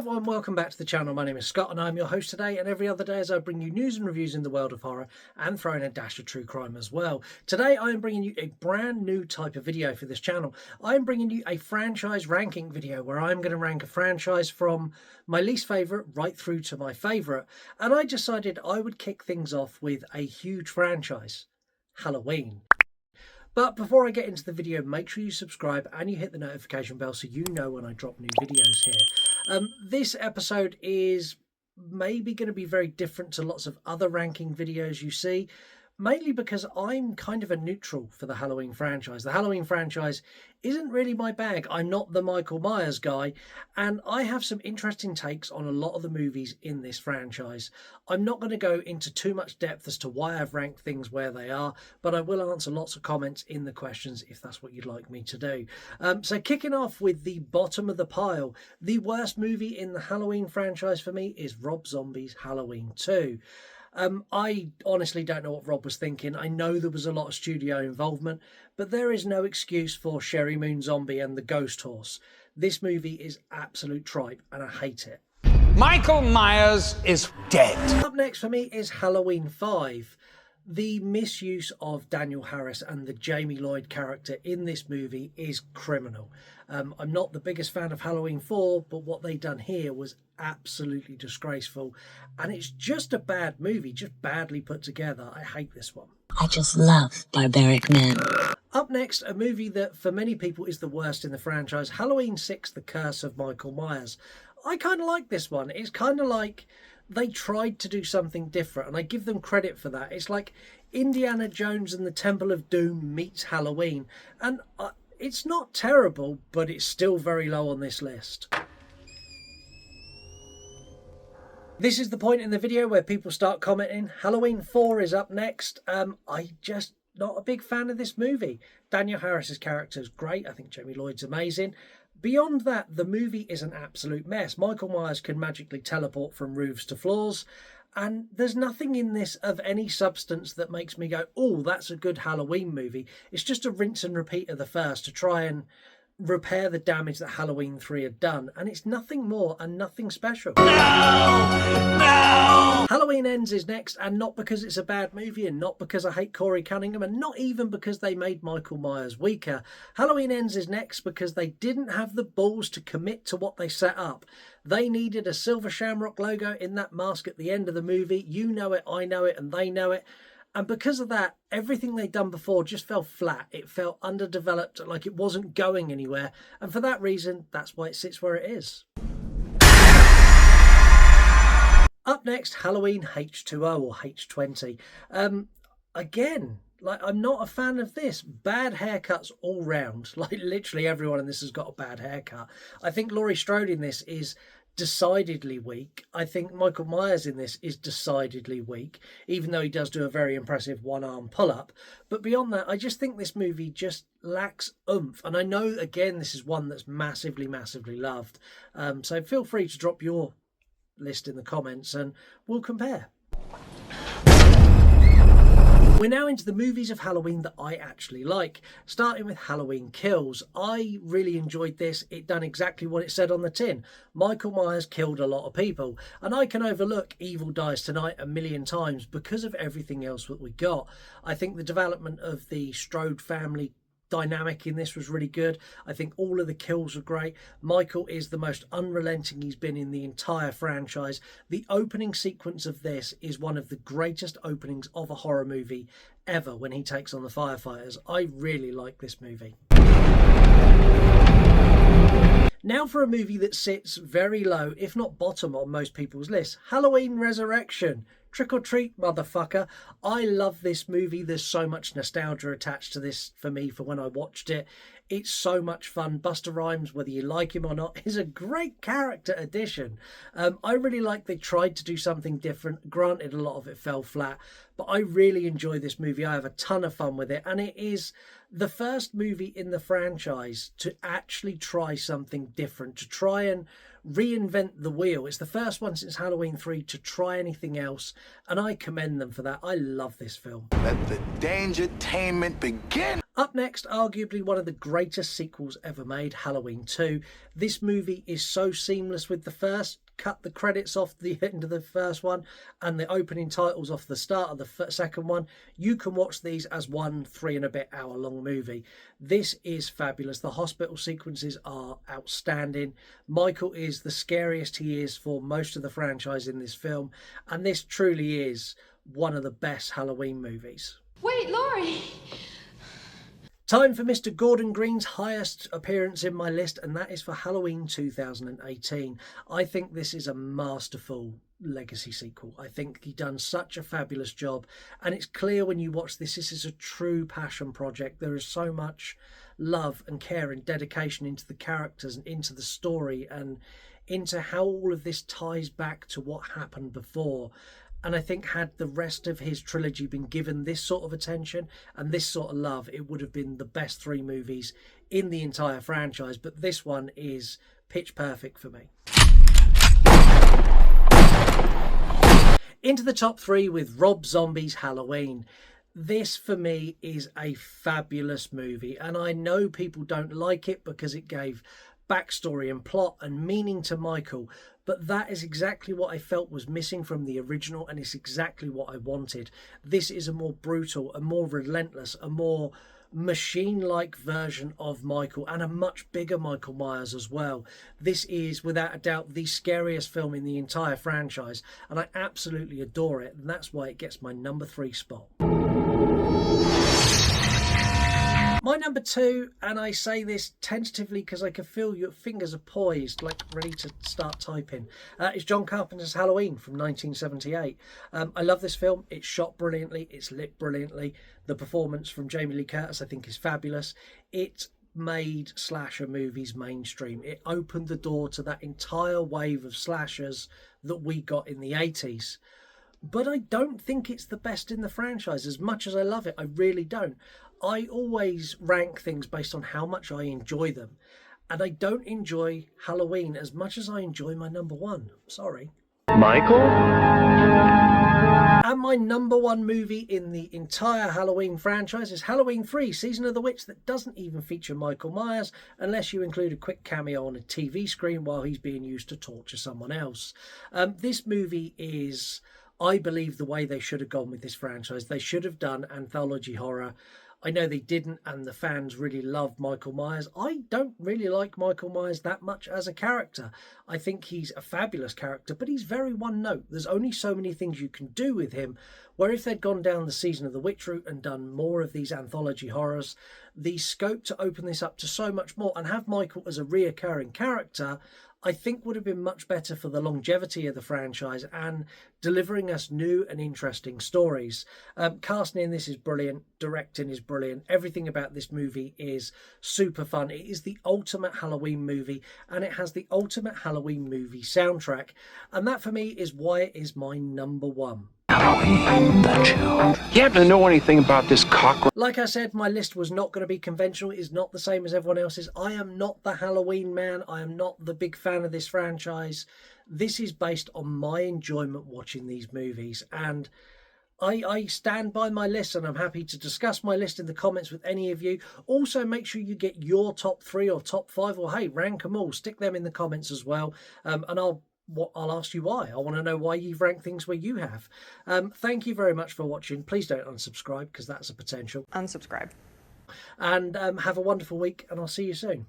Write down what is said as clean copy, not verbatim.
everyone, welcome back to the channel. My name is Scott and I'm your host today, and every other day as I bring you news and reviews in the world of horror and throw in a dash of true crime as well. Today I am bringing you a brand new type of video for this channel. I am bringing you a franchise ranking video where I'm going to rank a franchise from my least favourite right through to my favourite, and I decided I would kick things off with a huge franchise, Halloween. But before I get into the video, make sure you subscribe and you hit the notification bell so you know when I drop new videos here. This episode is maybe going to be very different to lots of other ranking videos you see, mainly because I'm kind of a neutral for the Halloween franchise. The Halloween franchise isn't really my bag. I'm not the Michael Myers guy, and I have some interesting takes on a lot of the movies in this franchise. I'm not going to go into too much depth as to why I've ranked things where they are, but I will answer lots of comments in the questions if that's what you'd like me to do. So kicking off with the bottom of the pile, the worst movie in the Halloween franchise for me is Rob Zombie's Halloween 2. I honestly don't know what Rob was thinking. I know there was a lot of studio involvement, but there is no excuse for Sherry Moon Zombie and the Ghost Horse. This movie is absolute tripe and I hate it. Michael Myers is dead. Up next for me is Halloween 5. The misuse of Danielle Harris and the Jamie Lloyd character in this movie is criminal. I'm not the biggest fan of Halloween 4, but what they done here was absolutely disgraceful. And it's just a bad movie, just badly put together. I hate this one. I just love barbaric men. Up next, a movie that for many people is the worst in the franchise, Halloween 6, The Curse of Michael Myers. I kind of like this one. It's kind of like they tried to do something different, and I give them credit for that. It's like Indiana Jones and the Temple of Doom meets Halloween, and it's not terrible, but it's still very low on this list. This is the point in the video where people start commenting. Halloween 4 is up next. I just not a big fan of this movie. Danielle Harris's character is great. I think Jamie Lloyd's amazing. Beyond that, the movie is an absolute mess. Michael Myers can magically teleport from roofs to floors, and there's nothing in this of any substance that makes me go, oh, that's a good Halloween movie. It's just a rinse and repeat of the first to try and repair the damage that Halloween 3 had done, and it's nothing more and nothing special. No! Halloween Ends is next, and not because it's a bad movie and not because I hate Corey Cunningham and not even because they made Michael Myers weaker. Halloween Ends is next because they didn't have the balls to commit to what they set up. They needed a silver shamrock logo in that mask at the end of the movie. You know it, I know it, and they know it. And because of that, everything they'd done before just fell flat. It felt underdeveloped, like it wasn't going anywhere. And for that reason, that's why it sits where it is. Up next, Halloween H2O or H20. Again, I'm not a fan of this. Bad haircuts all round. Like literally everyone in this has got a bad haircut. I think Laurie Strode in this is decidedly weak. I think Michael Myers in this is decidedly weak, even though he does do a very impressive one-arm pull-up. But beyond that, I just think this movie just lacks oomph. And I know, again, this is one that's massively, massively loved. So feel free to drop your list in the comments and we'll compare. We're now into the movies of Halloween that I actually like, starting with Halloween Kills. I really enjoyed this. It done exactly what it said on the tin. Michael Myers killed a lot of people, and I can overlook Evil Dies Tonight a million times because of everything else that we got. I think the development of the Strode family dynamic in this was really good. I think all of the kills are great. Michael is the most unrelenting he's been in the entire franchise. The opening sequence of this is one of the greatest openings of a horror movie ever when he takes on the firefighters. I really like this movie. Now for a movie that sits very low, if not bottom on most people's lists, Halloween Resurrection. Trick or treat, motherfucker. I love this movie. There's so much nostalgia attached to this for me for when I watched it. It's so much fun. Busta Rhymes, whether you like him or not, is a great character addition. I really like they tried to do something different. Granted, a lot of it fell flat, but I really enjoy this movie. I have a ton of fun with it, and it is the first movie in the franchise to actually try something different, to try and reinvent the wheel. It's the first one since Halloween 3 to try anything else, and I commend them for that. I love this film. Let the dangertainment begin. Up next, arguably one of the greatest sequels ever made, Halloween 2. This movie is so seamless with the first. Cut the credits off the end of the first one and the opening titles off the start of the second one. You can watch these as one 3 and a bit hour long movie. This is fabulous. The hospital sequences are outstanding. Michael is the scariest he is for most of the franchise in this film, and this truly is one of the best Halloween movies. Wait, Laurie! Time for Mr. Gordon Green's highest appearance in my list, and that is for Halloween 2018. I think this is a masterful legacy sequel. I think he done such a fabulous job, and it's clear when you watch this is a true passion project. There is so much love and care and dedication into the characters and into the story and into how all of this ties back to what happened before. And I think had the rest of his trilogy been given this sort of attention and this sort of love, it would have been the best 3 movies in the entire franchise. But this one is pitch perfect for me. Into the top 3 with Rob Zombie's Halloween. This for me is a fabulous movie, and I know people don't like it because it gave backstory and plot and meaning to Michael, but that is exactly what I felt was missing from the original, and it's exactly what I wanted. This is a more brutal, a more relentless, a more machine-like version of Michael, and a much bigger Michael Myers as well. This is without a doubt the scariest film in the entire franchise, and I absolutely adore it, and that's why it gets my number 3 spot. My number 2, and I say this tentatively because I can feel your fingers are poised, like ready to start typing, is John Carpenter's Halloween from 1978. I love this film. It's shot brilliantly. It's lit brilliantly. The performance from Jamie Lee Curtis, I think, is fabulous. It made slasher movies mainstream. It opened the door to that entire wave of slashers that we got in the 80s. But I don't think it's the best in the franchise. As much as I love it, I really don't. I always rank things based on how much I enjoy them. And I don't enjoy Halloween as much as I enjoy my number 1. Sorry. Michael? And my number 1 movie in the entire Halloween franchise is Halloween 3, Season of the Witch, that doesn't even feature Michael Myers unless you include a quick cameo on a TV screen while he's being used to torture someone else. This movie is, I believe, the way they should have gone with this franchise. They should have done anthology horror. I know they didn't, and the fans really love Michael Myers. I don't really like Michael Myers that much as a character. I think he's a fabulous character, but he's very one note. There's only so many things you can do with him, where if they'd gone down the Season of the Witch route and done more of these anthology horrors, the scope to open this up to so much more and have Michael as a reoccurring character, I think would have been much better for the longevity of the franchise and delivering us new and interesting stories. Casting in this is brilliant. Directing is brilliant. Everything about this movie is super fun. It is the ultimate Halloween movie, and it has the ultimate Halloween movie soundtrack. And that for me is why it is my number 1. You happen to know anything about this cockroach? Like I said, my list was not going to be conventional. It is not the same as everyone else's. I am not the Halloween man. I am not the big fan of this franchise. This is based on my enjoyment watching these movies. And I stand by my list, and I'm happy to discuss my list in the comments with any of you. Also, make sure you get your top 3 or top 5, or hey, rank them all. Stick them in the comments as well. And I'll ask you why. I want to know why you've ranked things where you have. Thank you very much for watching. Please don't unsubscribe because that's a potential. Unsubscribe. And have a wonderful week, and I'll see you soon.